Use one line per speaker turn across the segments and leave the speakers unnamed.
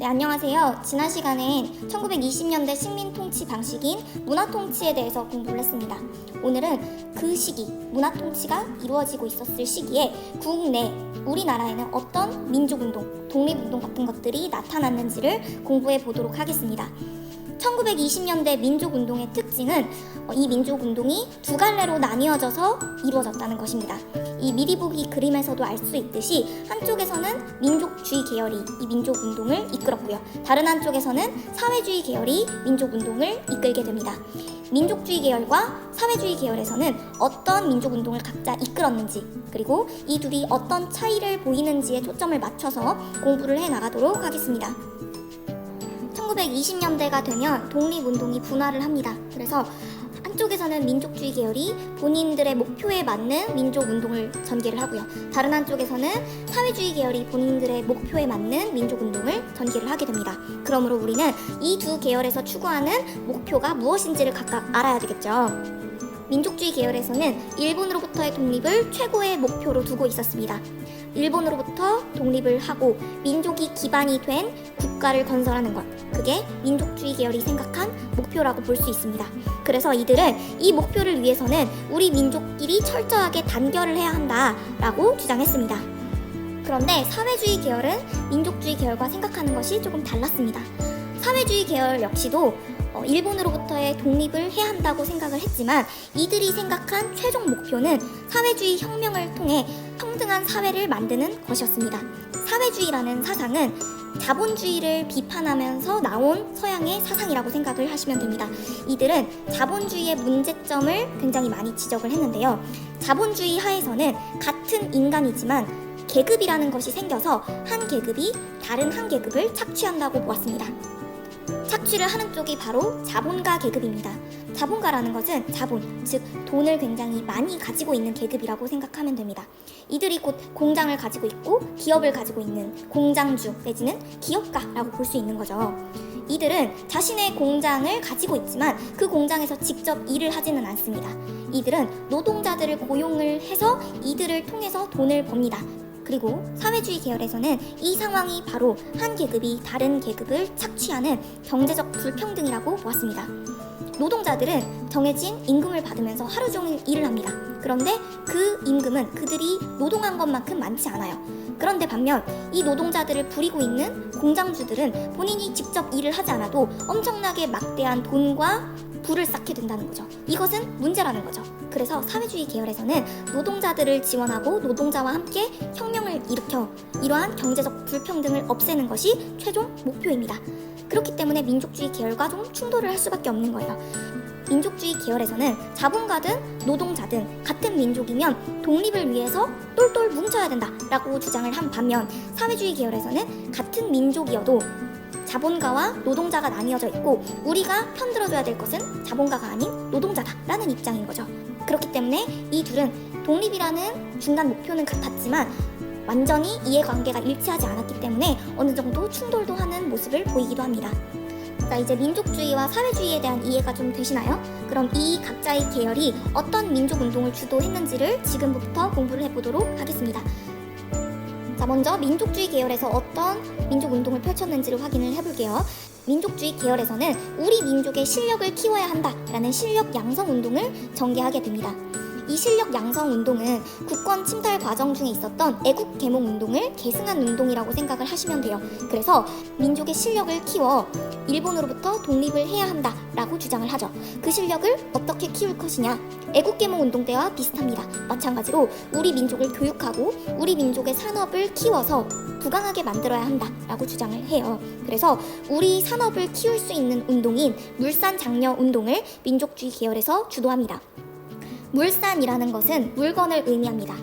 네, 안녕하세요. 지난 시간엔 1920년대 식민 통치 방식인 문화 통치에 대해서 공부를 했습니다. 오늘은 그 시기, 문화 통치가 이루어지고 있었을 시기에 국내, 우리나라에는 어떤 민족운동, 독립운동 같은 것들이 나타났는지를 공부해 보도록 하겠습니다. 1920년대 민족운동의 특징은 이 민족운동이 두 갈래로 나뉘어져서 이루어졌다는 것입니다. 이 미리 보기 그림에서도 알 수 있듯이 한쪽에서는 민족주의 계열이 이 민족운동을 이끌었고요. 다른 한쪽에서는 사회주의 계열이 민족운동을 이끌게 됩니다. 민족주의 계열과 사회주의 계열에서는 어떤 민족운동을 각자 이끌었는지, 그리고 이 둘이 어떤 차이를 보이는지에 초점을 맞춰서 공부를 해 나가도록 하겠습니다. 1920년대가 되면 독립운동이 분화를 합니다. 그래서 한쪽에서는 민족주의 계열이 본인들의 목표에 맞는 민족운동을 전개를 하고요. 다른 한쪽에서는 사회주의 계열이 본인들의 목표에 맞는 민족운동을 전개를 하게 됩니다. 그러므로 우리는 이 두 계열에서 추구하는 목표가 무엇인지를 각각 알아야 되겠죠. 민족주의 계열에서는 일본으로부터의 독립을 최고의 목표로 두고 있었습니다. 일본으로부터 독립을 하고 민족이 기반이 된 국가를 건설하는 것, 그게 민족주의 계열이 생각한 목표라고 볼 수 있습니다. 그래서 이들은 이 목표를 위해서는 우리 민족끼리 철저하게 단결을 해야 한다라고 주장했습니다. 그런데 사회주의 계열은 민족주의 계열과 생각하는 것이 조금 달랐습니다. 사회주의 계열 역시도 일본으로부터의 독립을 해야 한다고 생각을 했지만 이들이 생각한 최종 목표는 사회주의 혁명을 통해 평등한 사회를 만드는 것이었습니다. 사회주의라는 사상은 자본주의를 비판하면서 나온 서양의 사상이라고 생각을 하시면 됩니다. 이들은 자본주의의 문제점을 굉장히 많이 지적을 했는데요. 자본주의 하에서는 같은 인간이지만 계급이라는 것이 생겨서 한 계급이 다른 한 계급을 착취한다고 보았습니다. 착취를 하는 쪽이 바로 자본가 계급입니다. 자본가라는 것은 자본, 즉 돈을 굉장히 많이 가지고 있는 계급이라고 생각하면 됩니다. 이들이 곧 공장을 가지고 있고 기업을 가지고 있는 공장주 내지는 기업가라고 볼 수 있는 거죠. 이들은 자신의 공장을 가지고 있지만 그 공장에서 직접 일을 하지는 않습니다. 이들은 노동자들을 고용을 해서 이들을 통해서 돈을 법니다. 그리고 사회주의 계열에서는 이 상황이 바로 한 계급이 다른 계급을 착취하는 경제적 불평등이라고 보았습니다. 노동자들은 정해진 임금을 받으면서 하루 종일 일을 합니다. 그런데 그 임금은 그들이 노동한 것만큼 많지 않아요. 그런데 반면 이 노동자들을 부리고 있는 공장주들은 본인이 직접 일을 하지 않아도 엄청나게 막대한 돈과 부를 쌓게 된다는 거죠. 이것은 문제라는 거죠. 그래서 사회주의 계열에서는 노동자들을 지원하고 노동자와 함께 혁명을 일으켜 이러한 경제적 불평등을 없애는 것이 최종 목표입니다. 그렇기 때문에 민족주의 계열과 좀 충돌을 할 수밖에 없는 거예요. 민족주의 계열에서는 자본가든 노동자든 같은 민족이면 독립을 위해서 똘똘 뭉쳐야 된다라고 주장을 한 반면 사회주의 계열에서는 같은 민족이어도 자본가와 노동자가 나뉘어져 있고 우리가 편들어줘야 될 것은 자본가가 아닌 노동자다라는 입장인 거죠. 그렇기 때문에 이 둘은 독립이라는 중간 목표는 같았지만 완전히 이해관계가 일치하지 않았기 때문에 어느 정도 충돌도 하는 모습을 보이기도 합니다. 자, 이제 민족주의와 사회주의에 대한 이해가 좀 되시나요? 그럼 이 각자의 계열이 어떤 민족운동을 주도했는지를 지금부터 공부를 해보도록 하겠습니다. 자, 먼저 민족주의 계열에서 어떤 민족운동을 펼쳤는지를 확인을 해볼게요. 민족주의 계열에서는 우리 민족의 실력을 키워야 한다라는 실력 양성 운동을 전개하게 됩니다. 이 실력 양성 운동은 국권 침탈 과정 중에 있었던 애국 계몽 운동을 계승한 운동이라고 생각을 하시면 돼요. 그래서 민족의 실력을 키워 일본으로부터 독립을 해야 한다라고 주장을 하죠. 그 실력을 어떻게 키울 것이냐? 애국 계몽 운동 때와 비슷합니다. 마찬가지로 우리 민족을 교육하고 우리 민족의 산업을 키워서 부강하게 만들어야 한다라고 주장을 해요. 그래서 우리 산업을 키울 수 있는 운동인 물산 장려 운동을 민족주의 계열에서 주도합니다. 물산이라는 것은 물건을 의미합니다.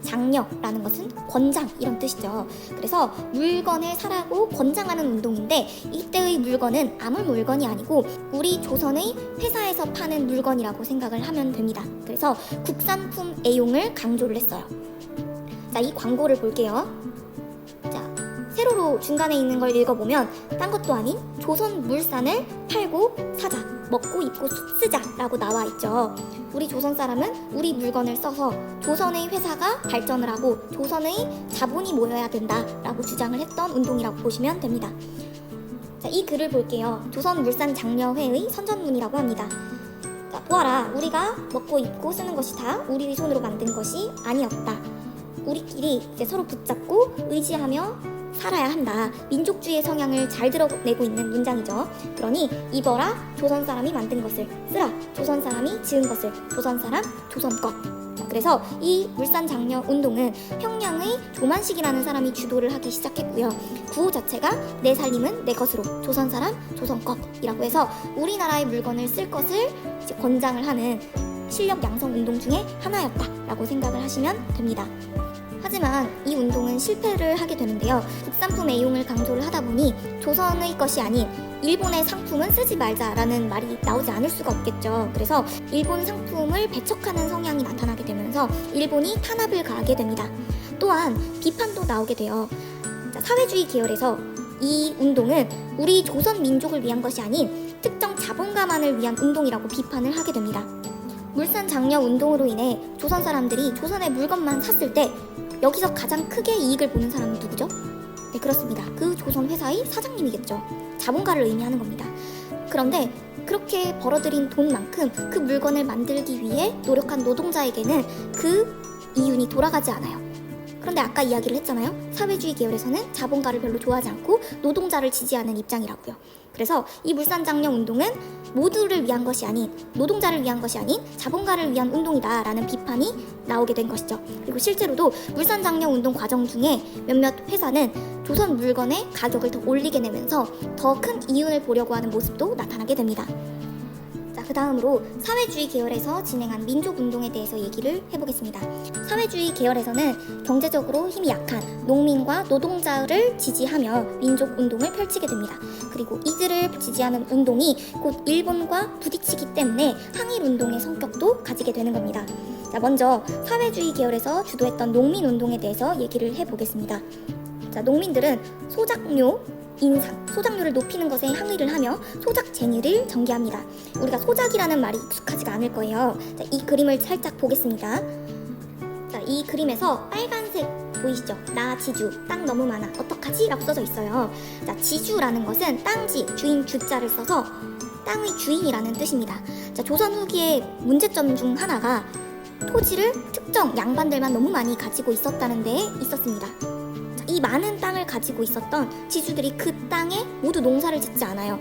장려라는 것은 권장 이런 뜻이죠. 그래서 물건을 사라고 권장하는 운동인데 이때의 물건은 아무 물건이 아니고 우리 조선의 회사에서 파는 물건이라고 생각을 하면 됩니다. 그래서 국산품 애용을 강조를 했어요. 자, 이 광고를 볼게요. 자, 세로로 중간에 있는 걸 읽어보면 딴 것도 아닌 조선 물산을 팔고 사자, 먹고 입고 쓰자 라고 나와 있죠. 우리 조선 사람은 우리 물건을 써서 조선의 회사가 발전을 하고 조선의 자본이 모여야 된다라고 주장을 했던 운동이라고 보시면 됩니다. 자, 이 글을 볼게요. 조선물산장려회의 선전문이라고 합니다. 자, 보아라. 우리가 먹고 입고 쓰는 것이 다 우리의 손으로 만든 것이 아니었다. 우리끼리 이제 서로 붙잡고 의지하며 살아야 한다. 민족주의의 성향을 잘 드러내고 있는 문장이죠. 그러니 입어라. 조선 사람이 만든 것을 쓰라. 조선 사람이 지은 것을 조선 사람 조선 것. 그래서 이 물산장려 운동은 평양의 조만식이라는 사람이 주도를 하기 시작했고요. 구호 자체가 내 살림은 내 것으로 조선 사람 조선 것이라고 해서 우리나라의 물건을 쓸 것을 이제 권장을 하는 실력 양성 운동 중에 하나였다라고 생각을 하시면 됩니다. 하지만 이 운동은 실패를 하게 되는데요. 국산품 애용을 강조를 하다 보니 조선의 것이 아닌 일본의 상품은 쓰지 말자라는 말이 나오지 않을 수가 없겠죠. 그래서 일본 상품을 배척하는 성향이 나타나게 되면서 일본이 탄압을 가하게 됩니다. 또한 비판도 나오게 돼요. 자, 사회주의 계열에서 이 운동은 우리 조선 민족을 위한 것이 아닌 특정 자본가만을 위한 운동이라고 비판을 하게 됩니다. 물산장려 운동으로 인해 조선 사람들이 조선의 물건만 샀을 때 여기서 가장 크게 이익을 보는 사람은 누구죠? 네, 그렇습니다. 그 조선 회사의 사장님이겠죠. 자본가를 의미하는 겁니다. 그런데 그렇게 벌어들인 돈만큼 그 물건을 만들기 위해 노력한 노동자에게는 그 이윤이 돌아가지 않아요. 그런데 아까 이야기를 했잖아요. 사회주의 계열에서는 자본가를 별로 좋아하지 않고 노동자를 지지하는 입장이라고요. 그래서 이 물산장려 운동은 모두를 위한 것이 아닌, 노동자를 위한 것이 아닌 자본가를 위한 운동이다라는 비판이 나오게 된 것이죠. 그리고 실제로도 물산장려 운동 과정 중에 몇몇 회사는 조선 물건의 가격을 더 올리게 되면서 더 큰 이윤을 보려고 하는 모습도 나타나게 됩니다. 자, 그 다음으로 사회주의 계열에서 진행한 민족운동에 대해서 얘기를 해보겠습니다. 사회주의 계열에서는 경제적으로 힘이 약한 농민과 노동자를 지지하며 민족운동을 펼치게 됩니다. 그리고 이들을 지지하는 운동이 곧 일본과 부딪히기 때문에 항일운동의 성격도 가지게 되는 겁니다. 자, 먼저 사회주의 계열에서 주도했던 농민운동에 대해서 얘기를 해보겠습니다. 자, 농민들은 소작료, 인상, 소작료를 높이는 것에 항의를 하며 소작쟁의를 전개합니다. 우리가 소작이라는 말이 익숙하지가 않을 거예요. 자, 이 그림을 살짝 보겠습니다. 자, 이 그림에서 빨간색 보이시죠? 나 지주, 땅 너무 많아, 어떡하지? 라고 써져 있어요. 자, 지주라는 것은 땅지, 주인 주자를 써서 땅의 주인이라는 뜻입니다. 자, 조선 후기의 문제점 중 하나가 토지를 특정 양반들만 너무 많이 가지고 있었다는 데에 있었습니다. 이 많은 땅을 가지고 있었던 지주들이 그 땅에 모두 농사를 짓지 않아요.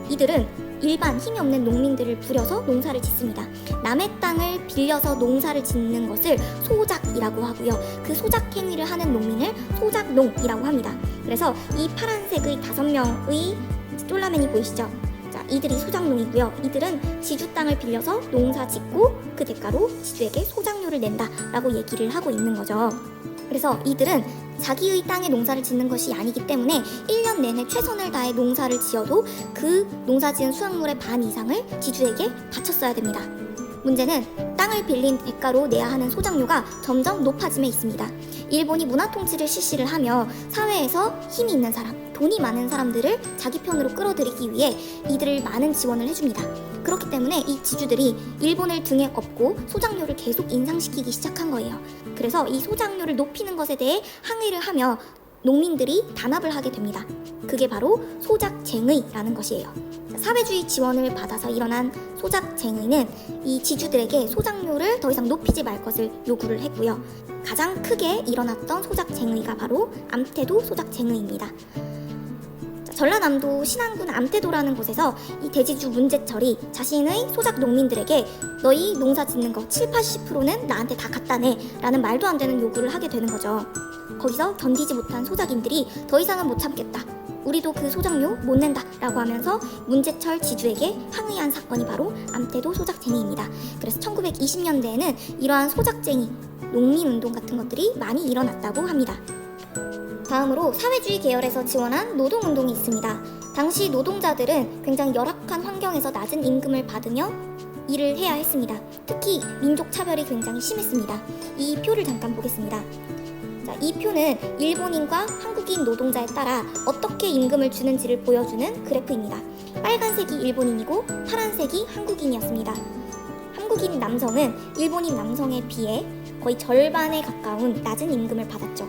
이들은 일반 힘이 없는 농민들을 부려서 농사를 짓습니다. 남의 땅을 빌려서 농사를 짓는 것을 소작이라고 하고요. 그 소작 행위를 하는 농민을 소작농이라고 합니다. 그래서 이 파란색의 5명의 쫄라맨이 보이시죠? 자, 이들이 소작농이고요. 이들은 지주 땅을 빌려서 농사 짓고 그 대가로 지주에게 소작료를 낸다라고 얘기를 하고 있는 거죠. 그래서 이들은 자기의 땅에 농사를 짓는 것이 아니기 때문에 1년 내내 최선을 다해 농사를 지어도 그 농사 지은 수확물의 반 이상을 지주에게 바쳤어야 됩니다. 문제는 땅을 빌린 대가로 내야 하는 소작료가 점점 높아짐에 있습니다. 일본이 문화 통치를 실시를 하며 사회에서 힘이 있는 사람, 돈이 많은 사람들을 자기 편으로 끌어들이기 위해 이들을 많은 지원을 해줍니다. 그렇기 때문에 이 지주들이 일본을 등에 업고 소작료를 계속 인상시키기 시작한 거예요. 그래서 이 소작료를 높이는 것에 대해 항의를 하며 농민들이 단합을 하게 됩니다. 그게 바로 소작쟁의라는 것이에요. 사회주의 지원을 받아서 일어난 소작쟁의는 이 지주들에게 소작료를 더 이상 높이지 말 것을 요구를 했고요. 가장 크게 일어났던 소작쟁의가 바로 암태도 소작쟁의입니다. 전라남도 신안군 암태도라는 곳에서 이 대지주 문제철이 자신의 소작 농민들에게 너희 농사 짓는 거 70-80%는 나한테 다 갖다 내 라는 말도 안 되는 요구를 하게 되는 거죠. 거기서 견디지 못한 소작인들이 더 이상은 못 참겠다, 우리도 그 소작료 못 낸다 라고 하면서 문제철 지주에게 항의한 사건이 바로 암태도 소작쟁의입니다. 그래서 1920년대에는 이러한 소작쟁의, 농민운동 같은 것들이 많이 일어났다고 합니다. 다음으로 사회주의 계열에서 지원한 노동운동이 있습니다. 당시 노동자들은 굉장히 열악한 환경에서 낮은 임금을 받으며 일을 해야 했습니다. 특히 민족 차별이 굉장히 심했습니다. 이 표를 잠깐 보겠습니다. 자, 이 표는 일본인과 한국인 노동자에 따라 어떻게 임금을 주는지를 보여주는 그래프입니다. 빨간색이 일본인이고 파란색이 한국인이었습니다. 한국인 남성은 일본인 남성에 비해 거의 절반에 가까운 낮은 임금을 받았죠.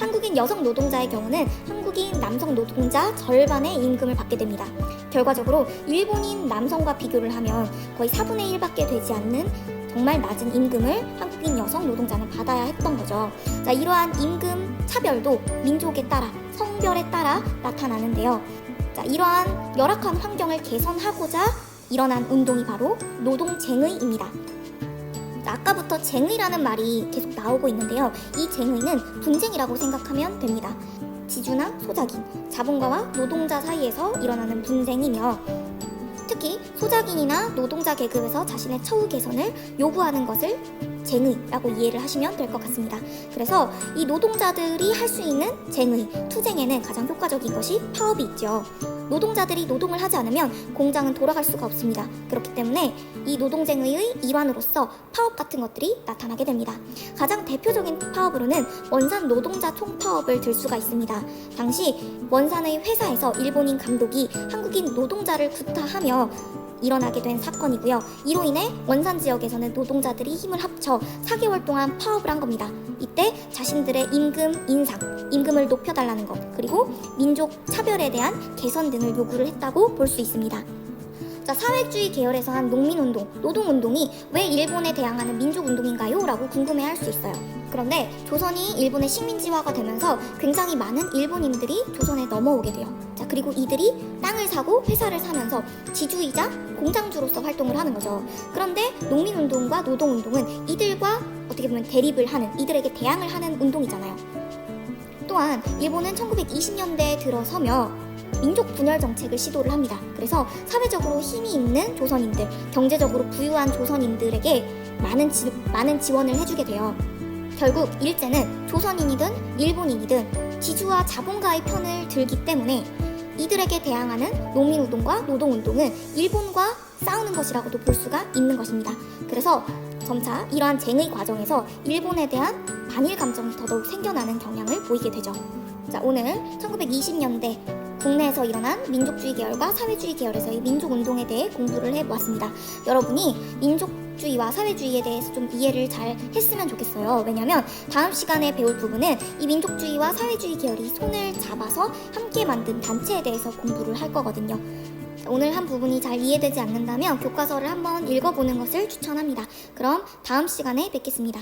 한국인 여성 노동자의 경우는 한국인 남성 노동자 절반의 임금을 받게 됩니다. 결과적으로 일본인 남성과 비교를 하면 거의 4분의 1밖에 되지 않는 정말 낮은 임금을 한국인 여성 노동자는 받아야 했던 거죠. 자, 이러한 임금 차별도 민족에 따라, 성별에 따라 나타나는데요. 자, 이러한 열악한 환경을 개선하고자 일어난 운동이 바로 노동쟁의입니다. 자, 아까부터 쟁의라는 말이 계속 나오고 있는데요. 이 쟁의는 분쟁이라고 생각하면 됩니다. 지주나 소작인, 자본가와 노동자 사이에서 일어나는 분쟁이며 특히 소작인이나 노동자 계급에서 자신의 처우 개선을 요구하는 것을 쟁의라고 이해를 하시면 될 것 같습니다. 그래서 이 노동자들이 할 수 있는 쟁의, 투쟁에는 가장 효과적인 것이 파업이 있죠. 노동자들이 노동을 하지 않으면 공장은 돌아갈 수가 없습니다. 그렇기 때문에 이 노동쟁의의 일환으로서 파업 같은 것들이 나타나게 됩니다. 가장 대표적인 파업으로는 원산 노동자 총파업을 들 수가 있습니다. 당시 원산의 회사에서 일본인 감독이 한국인 노동자를 구타하며 일어나게 된 사건이고요. 이로 인해 원산 지역에서는 노동자들이 힘을 합쳐 4개월 동안 파업을 한 겁니다. 이때 자신들의 임금 인상, 임금을 높여달라는 것, 그리고 민족 차별에 대한 개선 등을 요구를 했다고 볼 수 있습니다. 자, 사회주의 계열에서 한 농민운동, 노동운동이 왜 일본에 대항하는 민족운동인가요? 라고 궁금해할 수 있어요. 그런데 조선이 일본의 식민지화가 되면서 굉장히 많은 일본인들이 조선에 넘어오게 돼요. 자, 그리고 이들이 땅을 사고 회사를 사면서 지주이자 공장주로서 활동을 하는 거죠. 그런데 농민운동과 노동운동은 이들과 어떻게 보면 대립을 하는, 이들에게 대항을 하는 운동이잖아요. 또한 일본은 1920년대에 들어서며 민족 분열 정책을 시도를 합니다. 그래서 사회적으로 힘이 있는 조선인들, 경제적으로 부유한 조선인들에게 많은 지원을 해주게 돼요. 결국 일제는 조선인이든 일본인이든 지주와 자본가의 편을 들기 때문에 이들에게 대항하는 농민운동과 노동운동은 일본과 싸우는 것이라고도 볼 수가 있는 것입니다. 그래서 점차 이러한 쟁의 과정에서 일본에 대한 반일 감정이 더더욱 생겨나는 경향을 보이게 되죠. 자, 오늘 1920년대 국내에서 일어난 민족주의 계열과 사회주의 계열에서의 민족운동에 대해 공부를 해보았습니다. 여러분이 민족주의와 사회주의에 대해서 좀 이해를 잘 했으면 좋겠어요. 왜냐면 다음 시간에 배울 부분은 이 민족주의와 사회주의 계열이 손을 잡아서 함께 만든 단체에 대해서 공부를 할 거거든요. 오늘 한 부분이 잘 이해되지 않는다면 교과서를 한번 읽어보는 것을 추천합니다. 그럼 다음 시간에 뵙겠습니다.